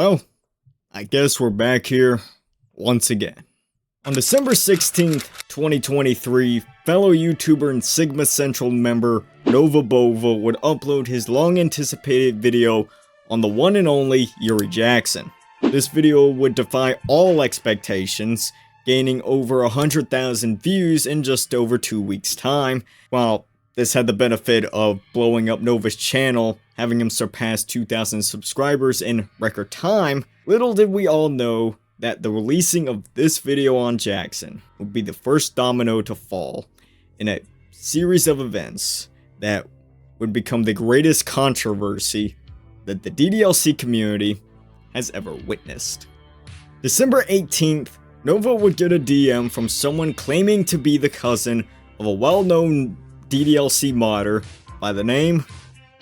Well, I guess we're back here once again. On December 16th, 2023, fellow YouTuber and Sigma Sentral member Nova Bova would upload his long-anticipated video on the one and only Yuri Jackson. This video would defy all expectations, gaining over 100,000 views in just over 2 weeks' time. While this had the benefit of blowing up Nova's channel, having him surpass 2,000 subscribers in record time, little did we all know that the releasing of this video on Jackson would be the first domino to fall in a series of events that would become the greatest controversy that the DDLC community has ever witnessed. December 18th, Nova would get a DM from someone claiming to be the cousin of a well-known DDLC modder by the name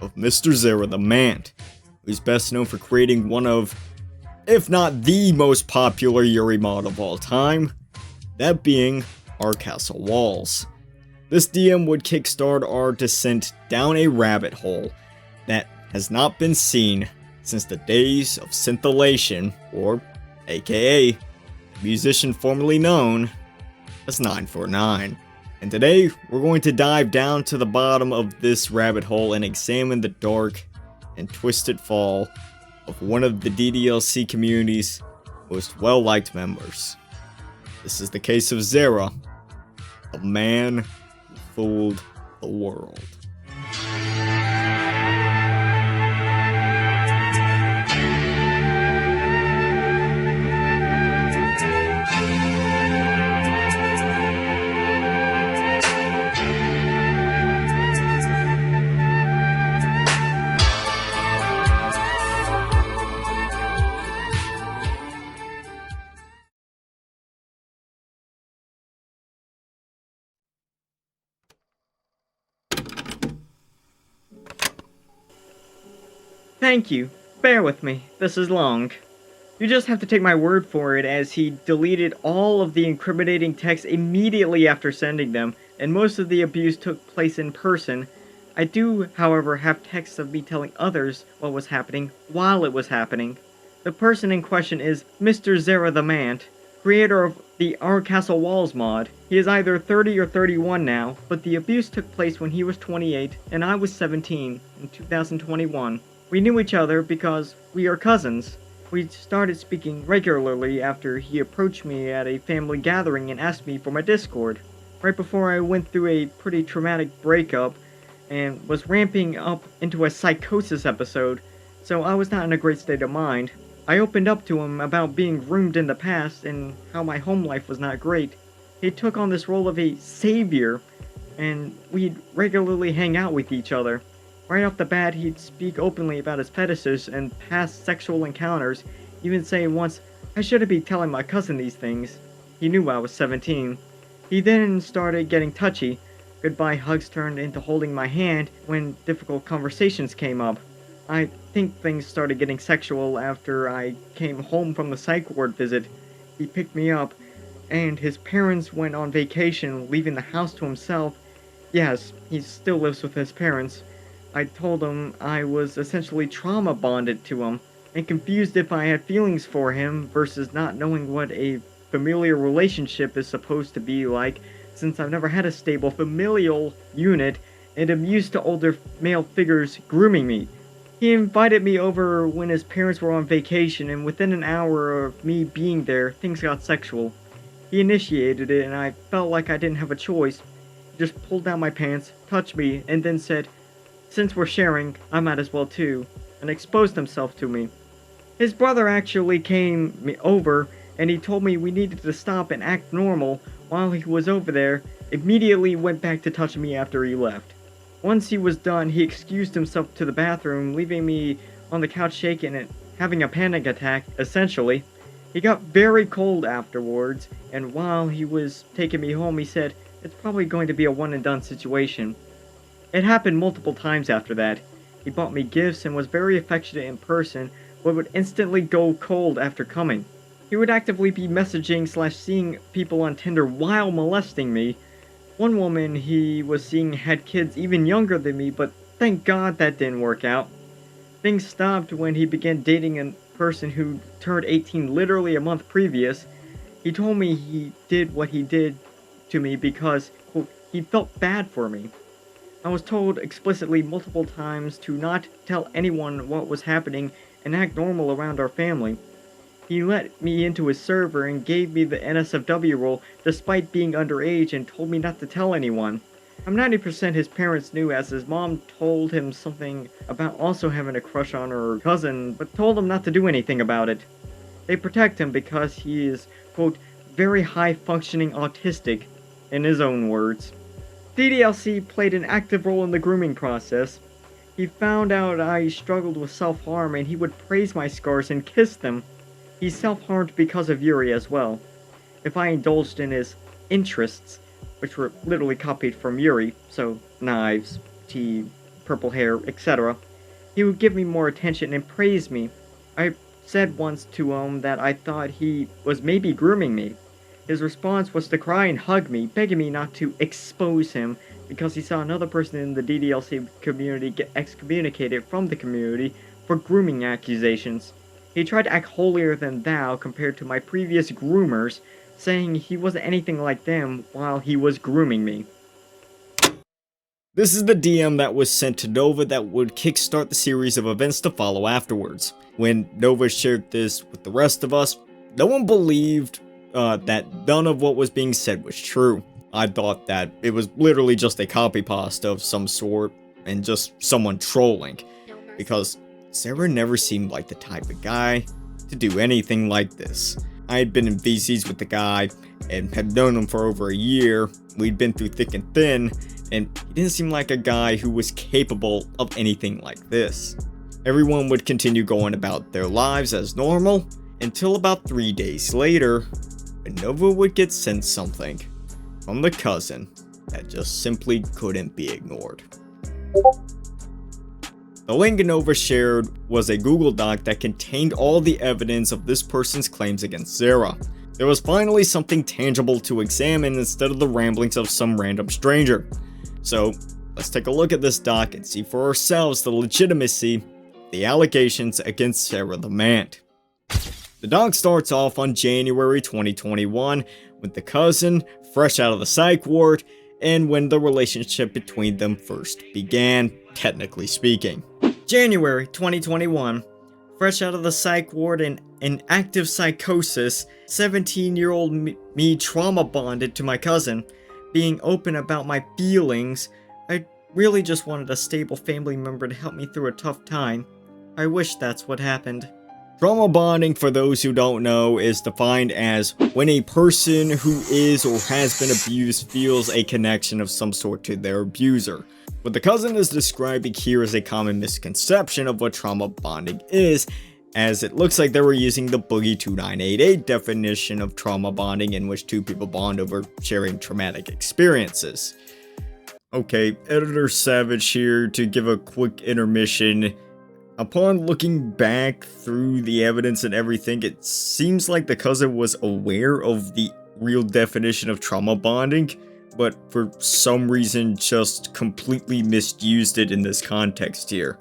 of Mr. Zera Doc, who's best known for creating one of, if not the most popular Yuri mod of all time, that being our castle walls. This DM would kickstart our descent down a rabbit hole that has not been seen since the days of scintillation, or aka the musician formerly known as 949. And today, we're going to dive down to the bottom of this rabbit hole and examine the dark and twisted fall of one of the DDLC community's most well-liked members. This is the case of Zera, the man who fooled the world. Thank you. Bear with me. This is long. You just have to take my word for it, as he deleted all of the incriminating texts immediately after sending them, and most of the abuse took place in person. I do, however, have texts of me telling others what was happening while it was happening. The person in question is Mr. Zera Doc, creator of the Our Castle Walls mod. He is either 30 or 31 now, but the abuse took place when he was 28 and I was 17 in 2021. We knew each other because we are cousins. We started speaking regularly after he approached me at a family gathering and asked me for my Discord, right before I went through a pretty traumatic breakup and was ramping up into a psychosis episode, so I was not in a great state of mind. I opened up to him about being groomed in the past and how my home life was not great. He took on this role of a savior, and we'd regularly hang out with each other. Right off the bat, he'd speak openly about his fetishes and past sexual encounters, even saying once, "I shouldn't be telling my cousin these things." He knew I was 17. He then started getting touchy. Goodbye hugs turned into holding my hand when difficult conversations came up. I think things started getting sexual after I came home from the psych ward visit. He picked me up, and his parents went on vacation, leaving the house to himself. Yes, he still lives with his parents. I told him I was essentially trauma bonded to him, and confused if I had feelings for him versus not knowing what a familiar relationship is supposed to be like, since I've never had a stable familial unit and am used to older male figures grooming me. He invited me over when his parents were on vacation, and within an hour of me being there, things got sexual. He initiated it, and I felt like I didn't have a choice. He just pulled down my pants, touched me, and then said, "Since we're sharing, I might as well too," and exposed himself to me. His brother actually came over, and he told me we needed to stop and act normal. While he was over there, immediately went back to touch me after he left. Once he was done, he excused himself to the bathroom, leaving me on the couch shaking and having a panic attack, essentially. He got very cold afterwards, and while he was taking me home, he said, "It's probably going to be a one-and-done situation." It happened multiple times after that. He bought me gifts and was very affectionate in person, but would instantly go cold after coming. He would actively be messaging/seeing people on Tinder while molesting me. One woman he was seeing had kids even younger than me, but thank God that didn't work out. Things stopped when he began dating person who turned 18 literally a month previous. He told me he did what he did to me because, quote, he felt bad for me. I was told explicitly multiple times to not tell anyone what was happening and act normal around our family. He let me into his server and gave me the NSFW role despite being underage and told me not to tell anyone. I'm 90% his parents knew, as his mom told him something about also having a crush on her cousin, but told him not to do anything about it. They protect him because he is, quote, very high-functioning autistic, in his own words. DDLC played an active role in the grooming process. He found out I struggled with self-harm and he would praise my scars and kiss them. He self-harmed because of Yuri as well. If I indulged in his interests, which were literally copied from Yuri, so knives, tea, purple hair, etc., he would give me more attention and praise me. I said once to him that I thought he was maybe grooming me. His response was to cry and hug me, begging me not to expose him because he saw another person in the DDLC community get excommunicated from the community for grooming accusations. He tried to act holier than thou compared to my previous groomers, saying he wasn't anything like them while he was grooming me. This is the DM that was sent to Nova that would kickstart the series of events to follow afterwards. When Nova shared this with the rest of us, no one believed that none of what was being said was true. I thought that it was literally just a copy pasta of some sort and just someone trolling, because Zera never seemed like the type of guy to do anything like this. I had been in VCs with the guy and had known him for over a year. We'd been through thick and thin, and he didn't seem like a guy who was capable of anything like this. Everyone would continue going about their lives as normal until about 3 days later, when Nova would get sent something from the cousin that just simply couldn't be ignored. The link Nova shared was a Google Doc that contained all the evidence of this person's claims against Zera. There was finally something tangible to examine instead of the ramblings of some random stranger. So, let's take a look at this doc and see for ourselves the legitimacy of the allegations against Zera the Man. The doc starts off on January 2021 with the cousin fresh out of the psych ward and when the relationship between them first began, technically speaking. January 2021. Fresh out of the psych ward and in active psychosis, 17-year-old me trauma bonded to my cousin. Being open about my feelings, I really just wanted a stable family member to help me through a tough time. I wish that's what happened. Trauma bonding, for those who don't know, is defined as when a person who is or has been abused feels a connection of some sort to their abuser. What the cousin is describing here is a common misconception of what trauma bonding is, as it looks like they were using the Boogie 2988 definition of trauma bonding, in which two people bond over sharing traumatic experiences. Okay, Editor Savage here to give a quick intermission. Upon looking back through the evidence and everything, it seems like the cousin was aware of the real definition of trauma bonding, but for some reason just completely misused it in this context here.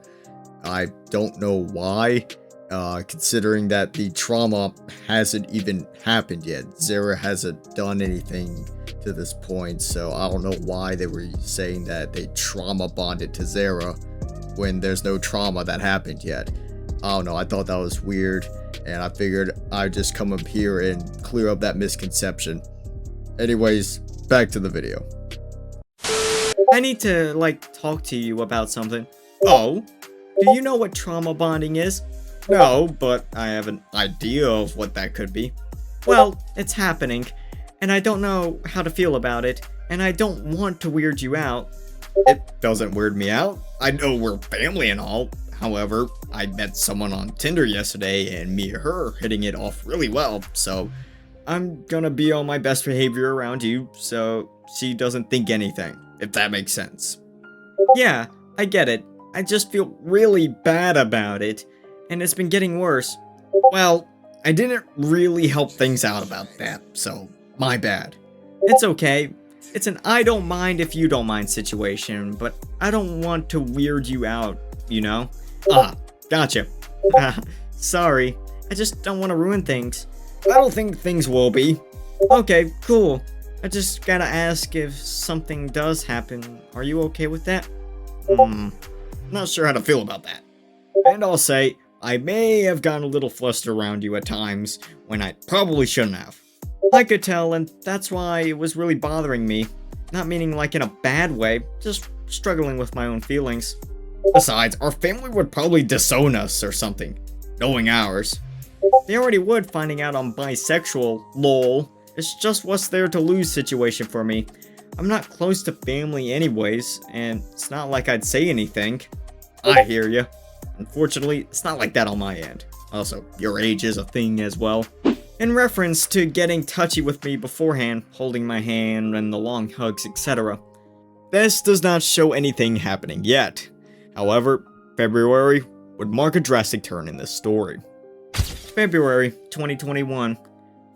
I don't know why, considering that the trauma hasn't even happened yet. Zera hasn't done anything to this point, so I don't know why they were saying that they trauma bonded to Zera when there's no trauma that happened yet. I don't know, I thought that was weird, and I figured I'd just come up here and clear up that misconception. Anyways, back to the video. I need to, talk to you about something. Oh? Do you know what trauma bonding is? No, but I have an idea of what that could be. Well, it's happening, and I don't know how to feel about it, and I don't want to weird you out. It doesn't weird me out. I know we're family and all. However, I met someone on Tinder yesterday and me and her hitting it off really well, so I'm gonna be on my best behavior around you so she doesn't think anything, if that makes sense. Yeah, I get it. I just feel really bad about it, and it's been getting worse. Well, I didn't really help things out about that, so my bad. It's okay. It's an I don't mind if you don't mind situation, but I don't want to weird you out, you know? Ah, gotcha. Sorry. I just don't want to ruin things. I don't think things will be. Okay, cool. I just gotta ask, if something does happen, are you okay with that? Not sure how to feel about that. And I'll say, I may have gotten a little flustered around you at times when I probably shouldn't have. I could tell, and that's why it was really bothering me. Not meaning like in a bad way, just struggling with my own feelings. Besides, our family would probably disown us or something, knowing ours. They already would, finding out I'm bisexual, lol. It's just what's there to lose situation for me. I'm not close to family anyways, and it's not like I'd say anything. I hear ya. Unfortunately, it's not like that on my end. Also, your age is a thing as well. In reference to getting touchy with me beforehand, holding my hand and the long hugs, etc. This does not show anything happening yet. However, February would mark a drastic turn in this story. February 2021.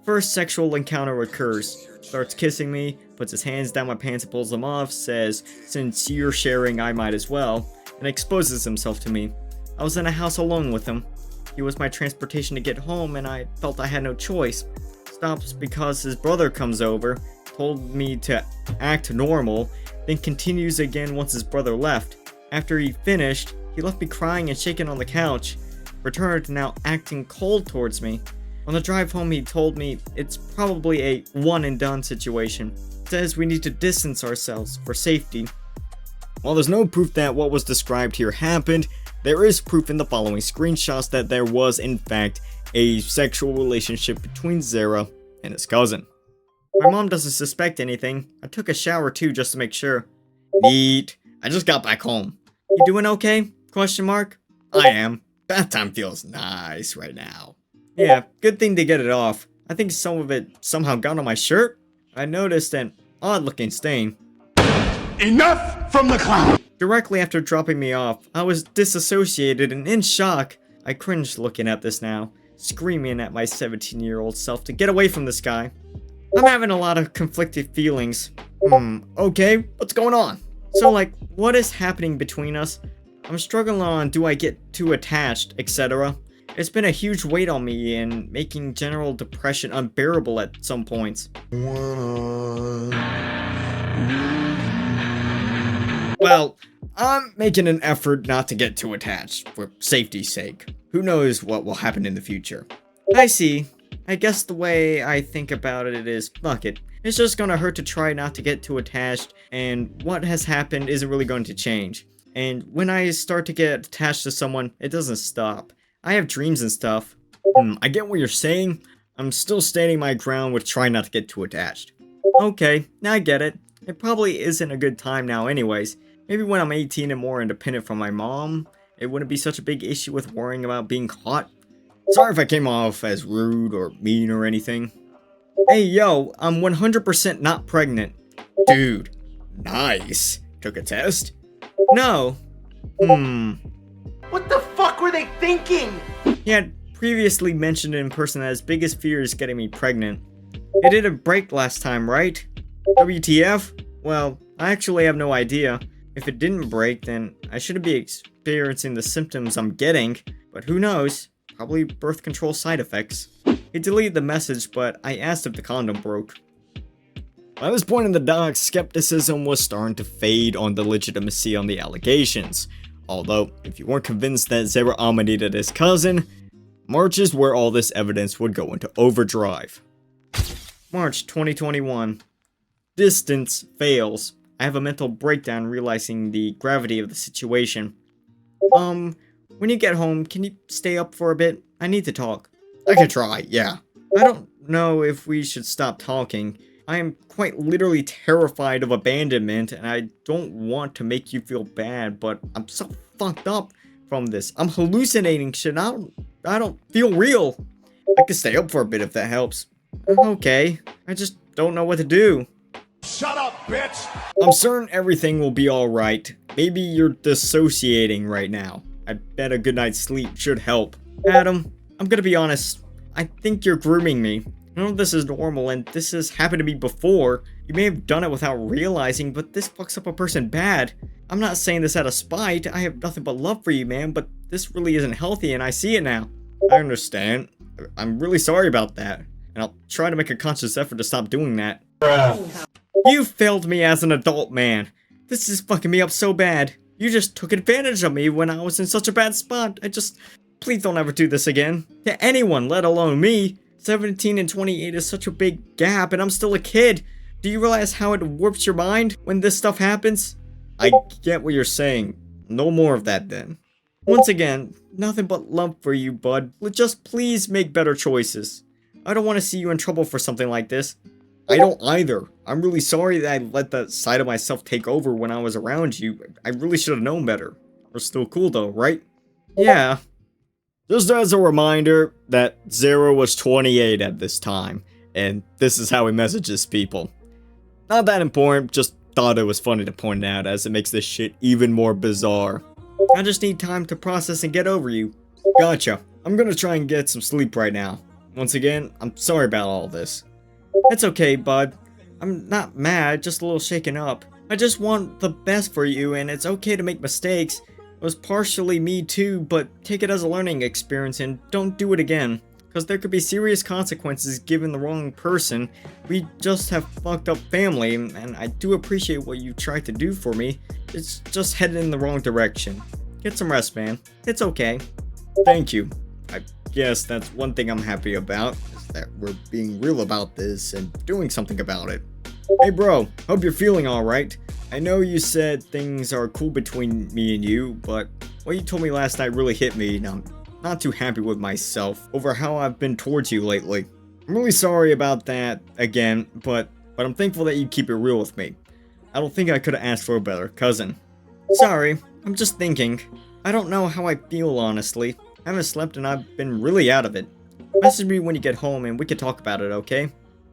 First sexual encounter occurs. Starts kissing me, puts his hands down my pants and pulls them off, says, "Since you're sharing, I might as well," and exposes himself to me. I was in a house alone with him. He was my transportation to get home, and I felt I had no choice. Stops because his brother comes over, told me to act normal, then continues again once his brother left. After he finished, he left me crying and shaking on the couch. Returned, now acting cold towards me. On the drive home, he told me it's probably a one and done situation. Says we need to distance ourselves for safety. While there's no proof that what was described here happened, there is proof in the following screenshots that there was in fact a sexual relationship between Zera and his cousin. My mom doesn't suspect anything. I took a shower too just to make sure. Neat. I just got back home. You doing okay? Question mark. I am. Bath time feels nice right now. Yeah, good thing to get it off. I think some of it somehow got on my shirt. I noticed an odd looking stain. Enough from the clown! Directly after dropping me off, I was disassociated and in shock. I cringed looking at this now, screaming at my 17-year-old self to get away from this guy. I'm having a lot of conflicted feelings. Okay, what's going on? So like, what is happening between us? I'm struggling on do I get too attached, etc. It's been a huge weight on me and making general depression unbearable at some points. Well, I'm making an effort not to get too attached, for safety's sake. Who knows what will happen in the future. I see. I guess the way I think about it is, fuck it. It's just gonna hurt to try not to get too attached, and what has happened isn't really going to change. And when I start to get attached to someone, it doesn't stop. I have dreams and stuff. I get what you're saying. I'm still standing my ground with trying not to get too attached. Okay, now I get it. It probably isn't a good time now anyways. Maybe when I'm 18 and more independent from my mom, it wouldn't be such a big issue with worrying about being caught. Sorry if I came off as rude or mean or anything. Hey yo, I'm 100% not pregnant. Dude, nice. Took a test? No. What the fuck were they thinking? He had previously mentioned in person that his biggest fear is getting me pregnant. It didn't break last time, right? WTF? Well, I actually have no idea. If it didn't break, then I shouldn't be experiencing the symptoms I'm getting, but who knows? Probably birth control side effects. He deleted the message, but I asked if the condom broke. By this point in the doc, skepticism was starting to fade on the legitimacy on the allegations. Although, if you weren't convinced that Zera dominated his cousin, March is where all this evidence would go into overdrive. March 2021. Distance fails. I have a mental breakdown realizing the gravity of the situation. When you get home, can you stay up for a bit? I need to talk. I can try, yeah. I don't know if we should stop talking. I am quite literally terrified of abandonment, and I don't want to make you feel bad, but I'm so fucked up from this. I'm hallucinating shit. I don't feel real. I can stay up for a bit if that helps. Okay. I just don't know what to do. Shut up, bitch! I'm certain everything will be alright. Maybe you're dissociating right now. I bet a good night's sleep should help. Adam, I'm gonna be honest. I think you're grooming me. I know this is normal, and this has happened to me before. You may have done it without realizing, but this fucks up a person bad. I'm not saying this out of spite. I have nothing but love for you, man, but this really isn't healthy, and I see it now. I understand. I'm really sorry about that, and I'll try to make a conscious effort to stop doing that. You failed me as an adult man. This is fucking me up so bad. You just took advantage of me when I was in such a bad spot. Please don't ever do this again. To anyone, let alone me. 17 and 28 is such a big gap, and I'm still a kid. Do you realize how it warps your mind when this stuff happens? I get what you're saying. No more of that then. Once again, nothing but love for you, bud. Just please make better choices. I don't want to see you in trouble for something like this. I don't either. I'm really sorry that I let that side of myself take over when I was around you. I really should have known better. We're still cool though, right? Yeah. Just as a reminder that Zera was 28 at this time, and this is how he messages people. Not that important, just thought it was funny to point out as it makes this shit even more bizarre. I just need time to process and get over you. Gotcha. I'm gonna try and get some sleep right now. Once again, I'm sorry about all this. It's okay, bud. I'm not mad, just a little shaken up. I just want the best for you, and it's okay to make mistakes. It was partially me too, but take it as a learning experience and don't do it again. Because there could be serious consequences given the wrong person. We just have fucked up family, and I do appreciate what you tried to do for me. It's just headed in the wrong direction. Get some rest, man. It's okay. Thank you. I guess that's one thing I'm happy about, is that we're being real about this and doing something about it. Hey bro, hope you're feeling alright. I know you said things are cool between me and you, but what you told me last night really hit me, and I'm not too happy with myself over how I've been towards you lately. I'm really sorry about that again, but I'm thankful that you keep it real with me. I don't think I could have asked for a better cousin. Sorry, I'm just thinking. I don't know how I feel, honestly. I haven't slept and I've been really out of it. Message me when you get home and we can talk about it, okay?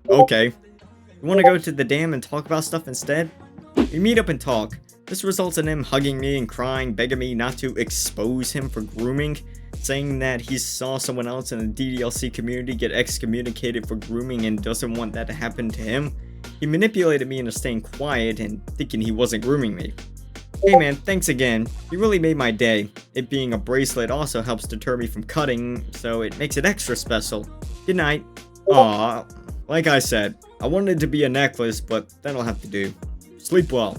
Okay. You want to go to the dam and talk about stuff instead? We meet up and talk. This results in him hugging me and crying, begging me not to expose him for grooming, saying that he saw someone else in the DDLC community get excommunicated for grooming and doesn't want that to happen to him. He manipulated me into staying quiet and thinking he wasn't grooming me. Hey man, thanks again. You really made my day. It being a bracelet also helps deter me from cutting, so it makes it extra special. Good night. Aw, like I said, I wanted it to be a necklace, but that'll have to do. Sleep well.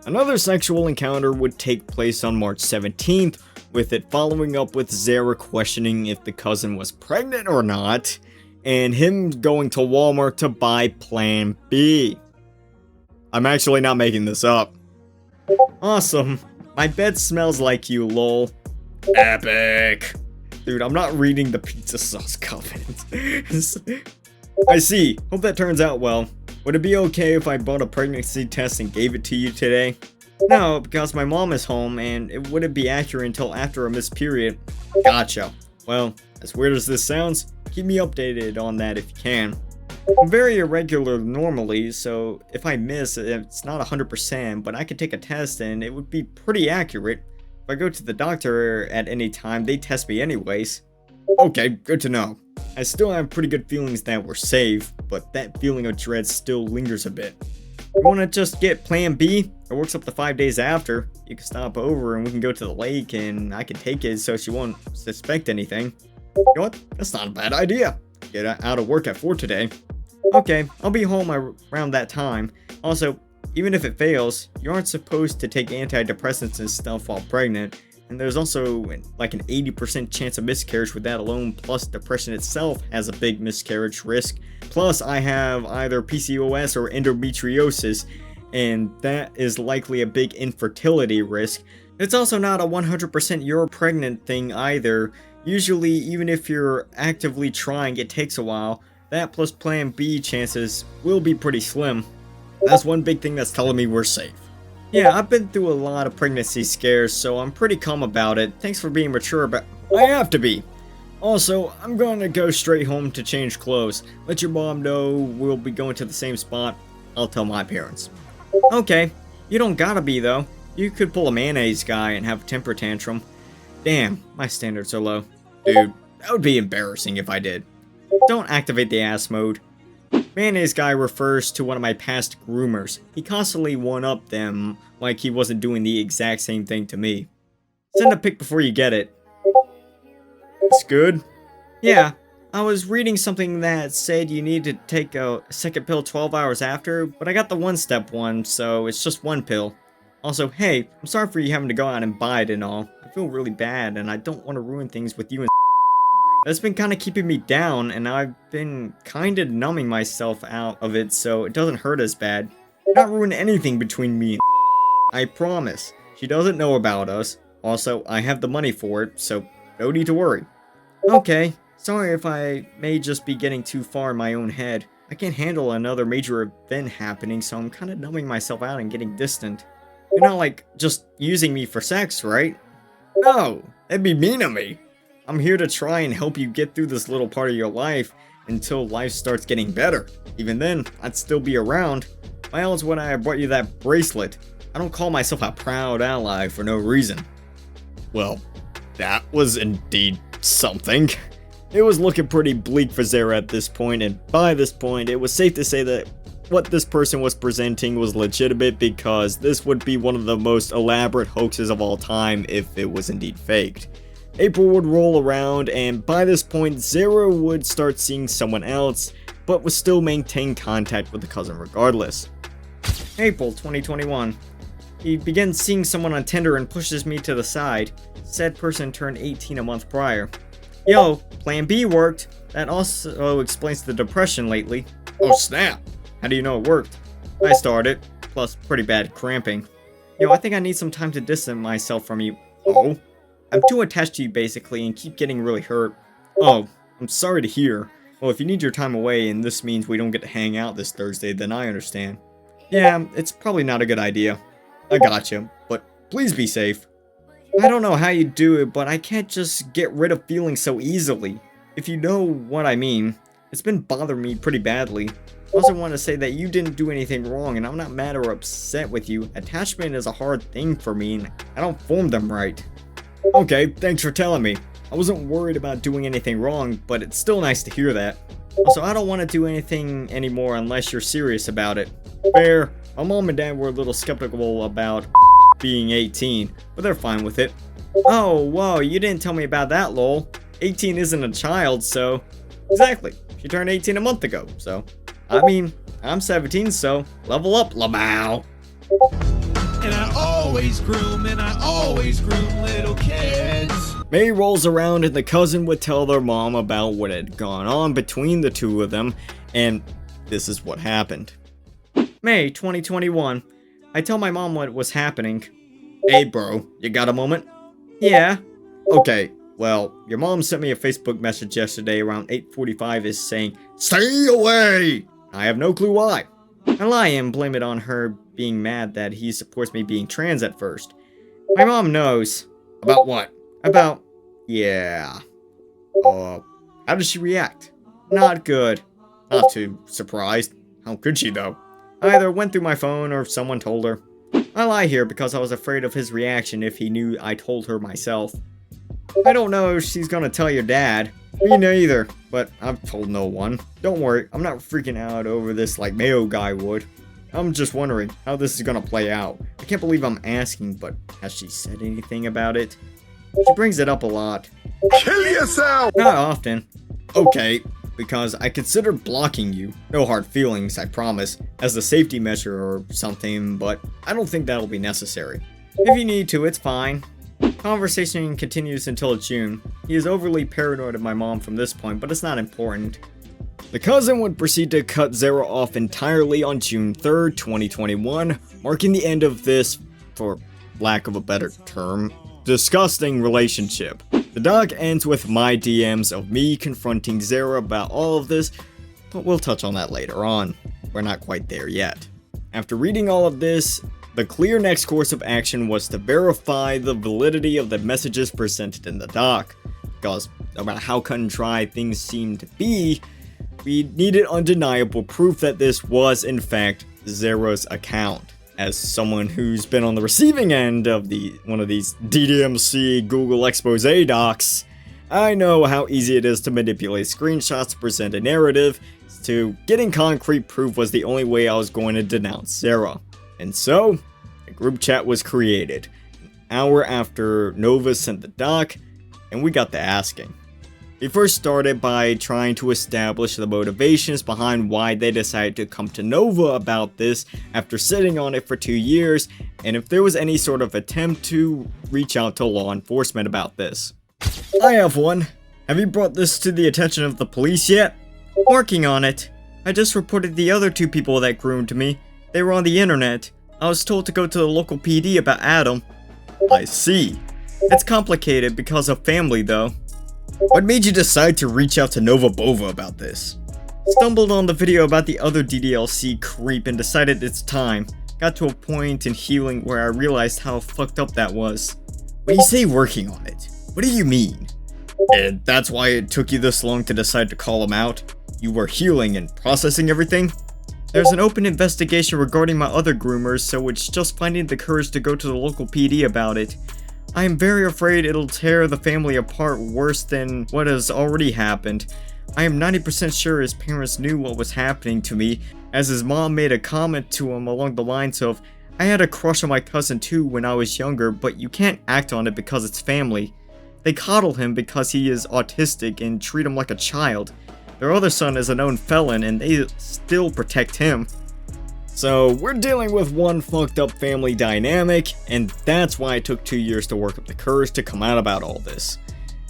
Another sexual encounter would take place on March 17th, with it following up with Zera questioning if the cousin was pregnant or not, and him going to Walmart to buy Plan B. I'm actually not making this up. Awesome. My bed smells like you, lol. Epic. Dude, I'm not reading the pizza sauce comment. I see. Hope that turns out well. Would it be okay if I bought a pregnancy test and gave it to you today? No, because my mom is home and it wouldn't be accurate until after a missed period. Gotcha. Well, as weird as this sounds, keep me updated on that if you can. I'm very irregular normally, so if I miss, it's not 100%, but I could take a test and it would be pretty accurate. If I go to the doctor at any time, they test me anyways. Okay, good to know. I still have pretty good feelings that we're safe, but that feeling of dread still lingers a bit. You wanna just get Plan B? It works up to 5 days after. You can stop over and we can go to the lake and I can take it so she won't suspect anything. You know what? That's not a bad idea. Get out of work at 4 today. Okay, I'll be home around that time. Also, even if it fails, you aren't supposed to take antidepressants and stuff while pregnant. And there's also like an 80% chance of miscarriage with that alone, plus depression itself has a big miscarriage risk. Plus, I have either PCOS or endometriosis, and that is likely a big infertility risk. It's also not a 100% you're pregnant thing either. Usually, even if you're actively trying, it takes a while. That plus Plan B chances will be pretty slim. That's one big thing that's telling me we're safe. Yeah, I've been through a lot of pregnancy scares, so I'm pretty calm about it. Thanks for being mature, but I have to be. Also, I'm going to go straight home to change clothes. Let your mom know we'll be going to the same spot. I'll tell my parents. Okay, you don't gotta be though. You could pull a mayonnaise guy and have a temper tantrum. Damn, my standards are low. Dude, that would be embarrassing if I did. Don't activate the ass mode. Mayonnaise guy refers to one of my past groomers. He constantly one-upped them like he wasn't doing the exact same thing to me. Send a pic before you get it. It's good? Yeah, I was reading something that said you need to take a second pill 12 hours after, but I got the one-step one, so it's just one pill. Also, hey, I'm sorry for you having to go out and buy it and all. I feel really bad, and I don't want to ruin things with you and that's been kind of keeping me down, and I've been kind of numbing myself out of it so it doesn't hurt as bad. Not ruin anything between me and I promise. She doesn't know about us. Also, I have the money for it, so no need to worry. Okay, sorry if I may just be getting too far in my own head. I can't handle another major event happening, so I'm kind of numbing myself out and getting distant. You're not like just using me for sex, right? No, that'd be mean of me. I'm here to try and help you get through this little part of your life until life starts getting better. Even then, I'd still be around. Why else would I have brought you that bracelet? I don't call myself a proud ally for no reason. Well, that was indeed something. It was looking pretty bleak for Zera at this point, and by this point, it was safe to say that what this person was presenting was legitimate because this would be one of the most elaborate hoaxes of all time if it was indeed faked. April would roll around, and by this point, Zera would start seeing someone else, but would still maintain contact with the cousin regardless. April 2021. He begins seeing someone on Tinder and pushes me to the side. Said person turned 18 a month prior. Yo, plan B worked. That also explains the depression lately. Oh snap! How do you know it worked? I started, plus pretty bad cramping. Yo, I think I need some time to distance myself from you. Oh? I'm too attached to you basically and keep getting really hurt. Oh, I'm sorry to hear. Well, if you need your time away and this means we don't get to hang out this Thursday, then I understand. Yeah, it's probably not a good idea. I gotcha, but please be safe. I don't know how you do it, but I can't just get rid of feelings so easily. If you know what I mean. It's been bothering me pretty badly. I also want to say that you didn't do anything wrong and I'm not mad or upset with you. Attachment is a hard thing for me and I don't form them right. Okay, thanks for telling me. I wasn't worried about doing anything wrong, but it's still nice to hear that. Also, I don't want to do anything anymore unless you're serious about it. Fair. My mom and dad were a little skeptical about being 18, but they're fine with it. Oh, whoa, you didn't tell me about that, lol. 18 isn't a child, so... Exactly. She turned 18 a month ago, so... I mean, I'm 17, so level up, Lamau. And I always groom little kids. May rolls around and the cousin would tell their mom about what had gone on between the two of them, and this is what happened. May 2021. I tell my mom what was happening. Hey bro, you got a moment? Yeah. Okay, well, your mom sent me a Facebook message yesterday around 8:45 is saying, "Stay away!" I have no clue why. I lie and blame it on her being mad that he supports me being trans at first. My mom knows. About what? About... Yeah. How did she react? Not good. Not too surprised. How could she though? Either went through my phone or someone told her. I lie here because I was afraid of his reaction if he knew I told her myself. I don't know if she's gonna tell your dad. Me neither, but I've told no one. Don't worry, I'm not freaking out over this like Mayo guy would. I'm just wondering how this is gonna play out. I can't believe I'm asking, but has she said anything about it? She brings it up a lot. Kill yourself! Not often. Okay, because I consider blocking you. No hard feelings, I promise, as a safety measure or something, but I don't think that'll be necessary. If you need to, it's fine. Conversation continues until June. He is overly paranoid of my mom from this point, but it's not important. The cousin would proceed to cut Zera off entirely on June 3rd, 2021, marking the end of this, for lack of a better term, disgusting relationship. The doc ends with my DMs of me confronting Zera about all of this, but we'll touch on that later on. We're not quite there yet. After reading all of this, the clear next course of action was to verify the validity of the messages presented in the doc, because no matter how cut and dry things seem to be, we needed undeniable proof that this was in fact Zera's account. As someone who's been on the receiving end of one of these DDMC Google expose docs, I know how easy it is to manipulate screenshots to present a narrative, to getting concrete proof was the only way I was going to denounce Zera. And so, a group chat was created, an hour after Nova sent the doc, and we got to asking. He first started by trying to establish the motivations behind why they decided to come to Nova about this after sitting on it for 2 years, and if there was any sort of attempt to reach out to law enforcement about this. I have one. Have you brought this to the attention of the police yet? Working on it. I just reported the other 2 people that groomed me. They were on the internet. I was told to go to the local PD about Adam. I see. It's complicated because of family though. What made you decide to reach out to Nova Bova about this? Stumbled on the video about the other DDLC creep and decided it's time. Got to a point in healing where I realized how fucked up that was. When you say working on it, what do you mean? And that's why it took you this long to decide to call him out? You were healing and processing everything? There's an open investigation regarding my other groomers, so it's just finding the courage to go to the local PD about it. I am very afraid it'll tear the family apart worse than what has already happened. I am 90% sure his parents knew what was happening to me, as his mom made a comment to him along the lines of, "I had a crush on my cousin too when I was younger, but you can't act on it because it's family." They coddle him because he is autistic and treat him like a child. Their other son is a known felon and they still protect him. So we're dealing with one fucked up family dynamic, and that's why it took 2 years to work up the courage to come out about all this.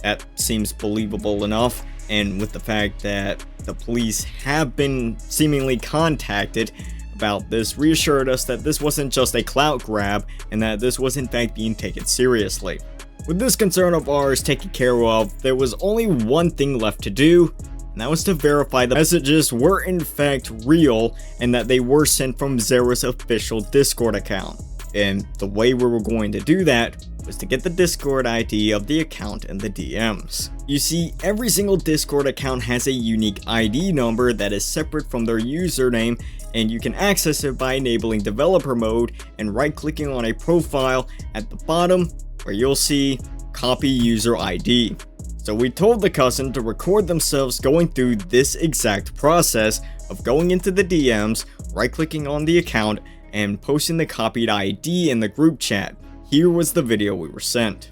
That seems believable enough, and with the fact that the police have been seemingly contacted about this, reassured us that this wasn't just a clout grab, and that this was in fact being taken seriously. With this concern of ours taken care of, there was only one thing left to do, and that was to verify the messages were in fact real and that they were sent from Zera's official Discord account. And the way we were going to do that was to get the Discord ID of the account in the DMs. You see, every single Discord account has a unique ID number that is separate from their username, and you can access it by enabling developer mode and right-clicking on a profile at the bottom where you'll see copy user ID. So we told the cousin to record themselves going through this exact process of going into the DMs, right-clicking on the account, and posting the copied ID in the group chat. Here was the video we were sent.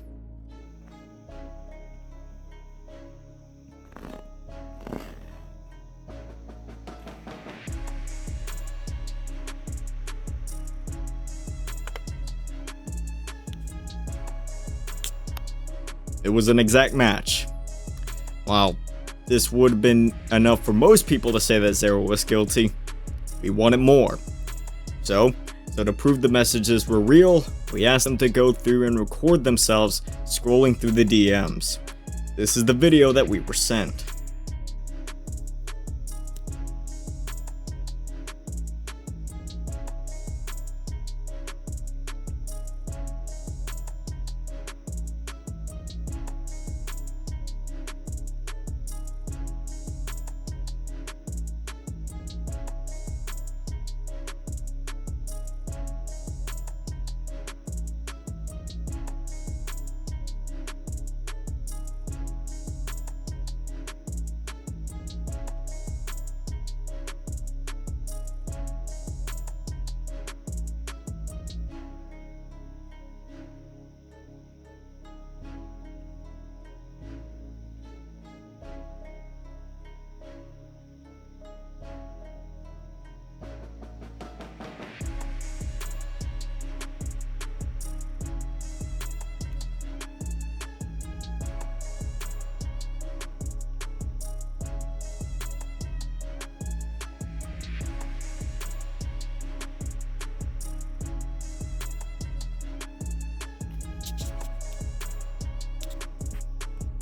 It was an exact match. While this would have been enough for most people to say that Zera was guilty, we wanted more. So to prove the messages were real, we asked them to go through and record themselves scrolling through the DMs. This is the video that we were sent.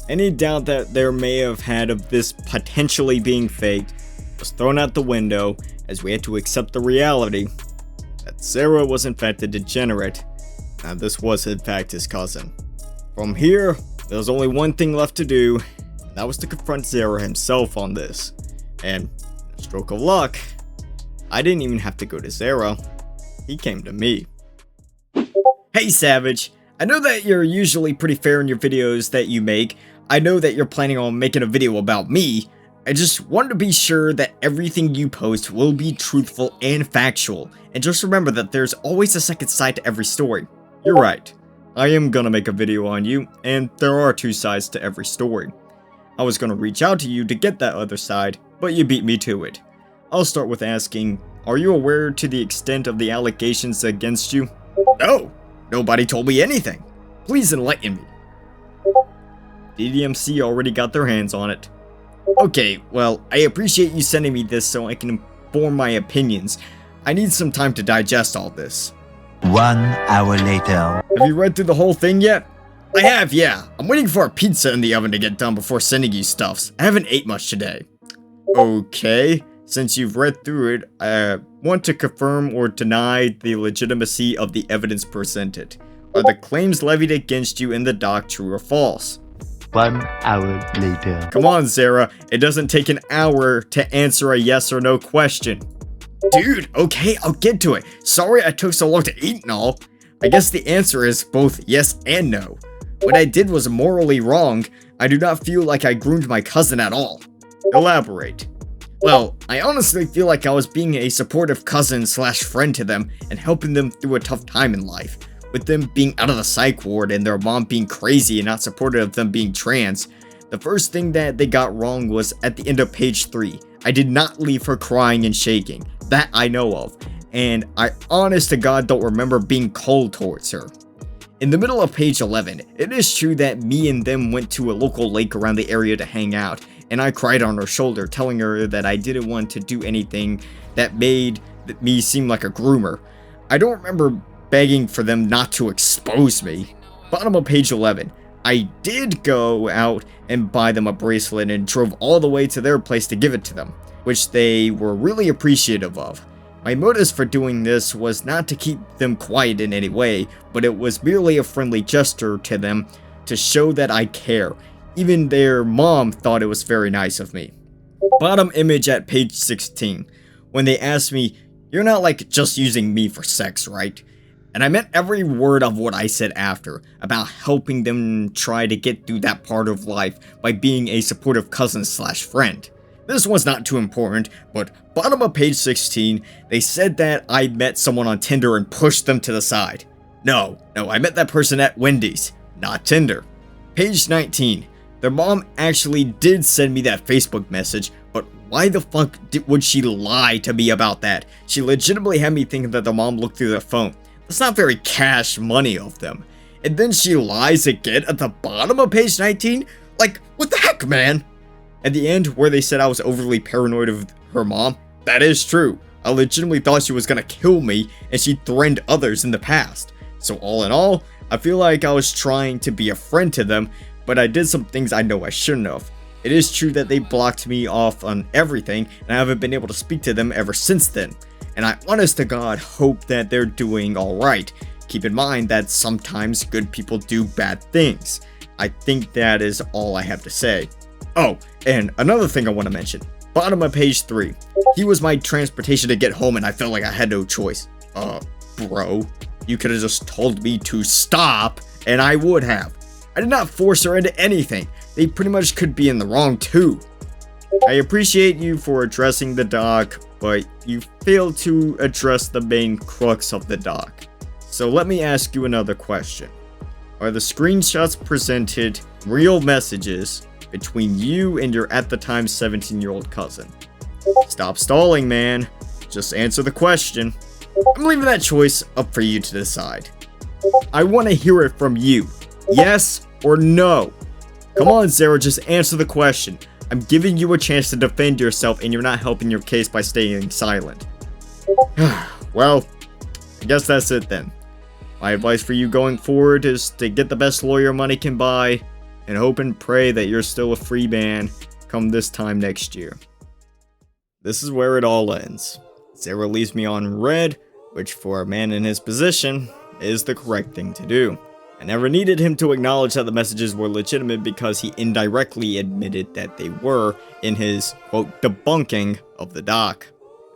Any doubt that there may have had of this potentially being faked was thrown out the window, as we had to accept the reality that Zera was in fact a degenerate, and this was in fact his cousin. From here, there was only one thing left to do, and that was to confront Zera himself on this. And, in a stroke of luck, I didn't even have to go to Zera, he came to me. Hey Savage, I know that you're usually pretty fair in your videos that you make. I know that you're planning on making a video about me. I just wanted to be sure that everything you post will be truthful and factual. And just remember that there's always a second side to every story. You're right. I am gonna make a video on you, and there are two sides to every story. I was going to reach out to you to get that other side, but you beat me to it. I'll start with asking, are you aware to the extent of the allegations against you? No, nobody told me anything. Please enlighten me. DDMC already got their hands on it. Okay, well, I appreciate you sending me this so I can form my opinions. I need some time to digest all this. 1 hour later. Have you read through the whole thing yet? I have, yeah. I'm waiting for a pizza in the oven to get done before sending you stuffs. I haven't ate much today. Okay, since you've read through it, I want to confirm or deny the legitimacy of the evidence presented. Are the claims levied against you in the doc true or false? 1 hour later. Come on, Zera. It doesn't take an hour to answer a yes or no question. Dude, okay, I'll get to it. Sorry I took so long to eat and all. I guess the answer is both yes and no. What I did was morally wrong. I do not feel like I groomed my cousin at all. Elaborate. Well, I honestly feel like I was being a supportive cousin / friend to them and helping them through a tough time in life. With them being out of the psych ward and their mom being crazy and not supportive of them being trans, the first thing that they got wrong was at the end of page 3. I did not leave her crying and shaking. That I know of. And I honest to God don't remember being cold towards her. In the middle of page 11, it is true that me and them went to a local lake around the area to hang out, and I cried on her shoulder telling her that I didn't want to do anything that made me seem like a groomer. I don't remember begging for them not to expose me. Bottom of page 11, I did go out and buy them a bracelet and drove all the way to their place to give it to them, which they were really appreciative of. My motives for doing this was not to keep them quiet in any way, but it was merely a friendly gesture to them to show that I care. Even their mom thought it was very nice of me. Bottom image at page 16, when they asked me, "You're not like just using me for sex, right?" And I meant every word of what I said after, about helping them try to get through that part of life by being a supportive cousin / friend. This one's not too important, but bottom of page 16, they said that I met someone on Tinder and pushed them to the side. No, I met that person at Wendy's, not Tinder. Page 19, their mom actually did send me that Facebook message, but why the fuck would she lie to me about that? She legitimately had me thinking that the mom looked through their phone. That's not very cash money of them. And then she lies again at the bottom of page 19? Like, what the heck, man? At the end, where they said I was overly paranoid of her mom, that is true. I legitimately thought she was gonna kill me, and she threatened others in the past. So all in all, I feel like I was trying to be a friend to them, but I did some things I know I shouldn't have. It is true that they blocked me off on everything, and I haven't been able to speak to them ever since then. And I honest to God hope that they're doing alright. Keep in mind that sometimes good people do bad things. I think that is all I have to say. Oh, and another thing I want to mention. Bottom of page 3. He was my transportation to get home and I felt like I had no choice. Bro, you could have just told me to stop and I would have. I did not force her into anything. They pretty much could be in the wrong too. I appreciate you for addressing the doc, but you failed to address the main crux of the doc. So let me ask you another question. Are the screenshots presented real messages between you and your at the time 17-year-old cousin? Stop stalling, man. Just answer the question. I'm leaving that choice up for you to decide. I want to hear it from you. Yes or no? Come on, Zera, just answer the question. I'm giving you a chance to defend yourself and you're not helping your case by staying silent. Well, I guess that's it then. My advice for you going forward is to get the best lawyer money can buy and hope and pray that you're still a free man come this time next year. This is where it all ends. Zera leaves me on red, which for a man in his position is the correct thing to do. I never needed him to acknowledge that the messages were legitimate because he indirectly admitted that they were in his, quote, debunking of the doc.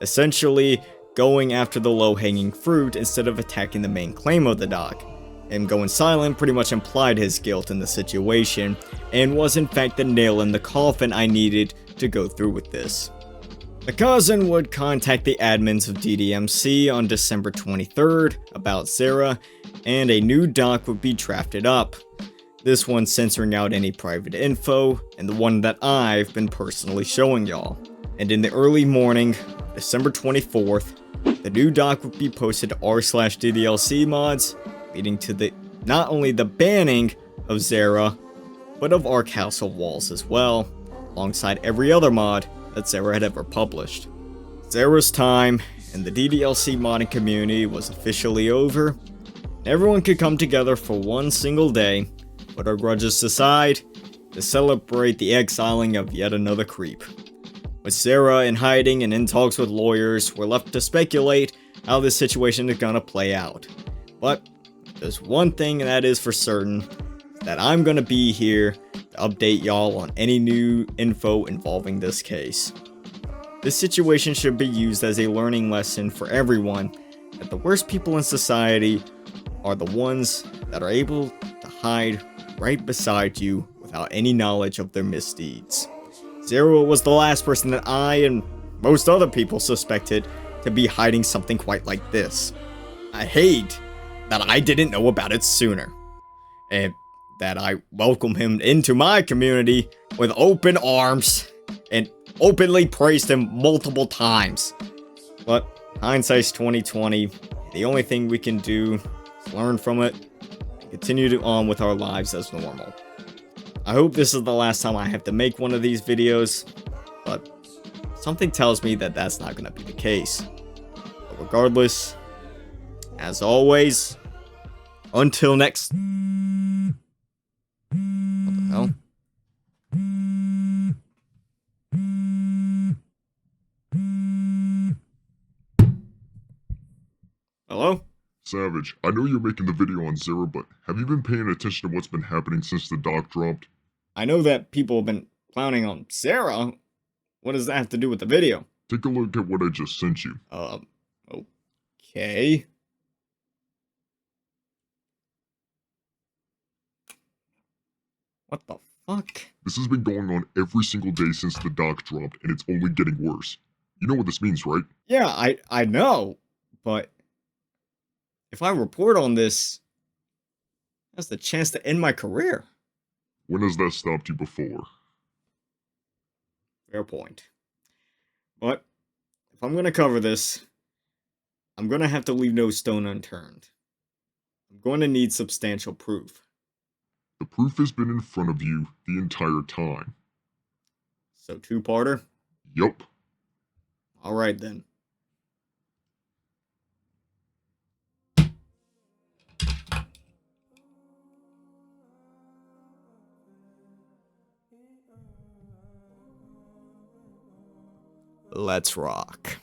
Essentially, going after the low-hanging fruit instead of attacking the main claim of the doc. Him going silent pretty much implied his guilt in the situation, and was in fact the nail in the coffin I needed to go through with this. The cousin would contact the admins of DDMC on December 23rd about Zera, and a new doc would be drafted up. This one censoring out any private info, and the one that I've been personally showing y'all. And in the early morning, December 24th, the new doc would be posted to r/DDLC mods, leading to not only the banning of Zera, but of our castle walls as well, alongside every other mod that Zera had ever published. Zera's time in the DDLC modding community was officially over, and everyone could come together for one single day, put our grudges aside, to celebrate the exiling of yet another creep. With Zera in hiding and in talks with lawyers, we're left to speculate how this situation is gonna play out. But there's one thing that is for certain, that I'm gonna be here to update y'all on any new info involving this case. This situation should be used as a learning lesson for everyone, that the worst people in society are the ones that are able to hide right beside you without any knowledge of their misdeeds. Zera was the last person that I and most other people suspected to be hiding something quite like this. I hate that I didn't know about it sooner, and that I welcomed him into my community with open arms and openly praised him multiple times. But hindsight's 2020. The only thing we can do is learn from it and continue on with our lives as normal. I hope this is the last time I have to make one of these videos, but something tells me that that's not going to be the case. But regardless, as always, until next... What the hell? Hello? Savage, I know you're making the video on Zera, but have you been paying attention to what's been happening since the doc dropped? I know that people have been clowning on Zera. What does that have to do with the video? Take a look at what I just sent you. Okay. What the fuck? This has been going on every single day since the doc dropped, and it's only getting worse. You know what this means, right? Yeah, I know, but if I report on this, that's the chance to end my career. When has that stopped you before? Fair point. But if I'm gonna cover this, I'm gonna have to leave no stone unturned. I'm going to need substantial proof. The proof has been in front of you the entire time. So two-parter? Yup. Alright then. Let's rock.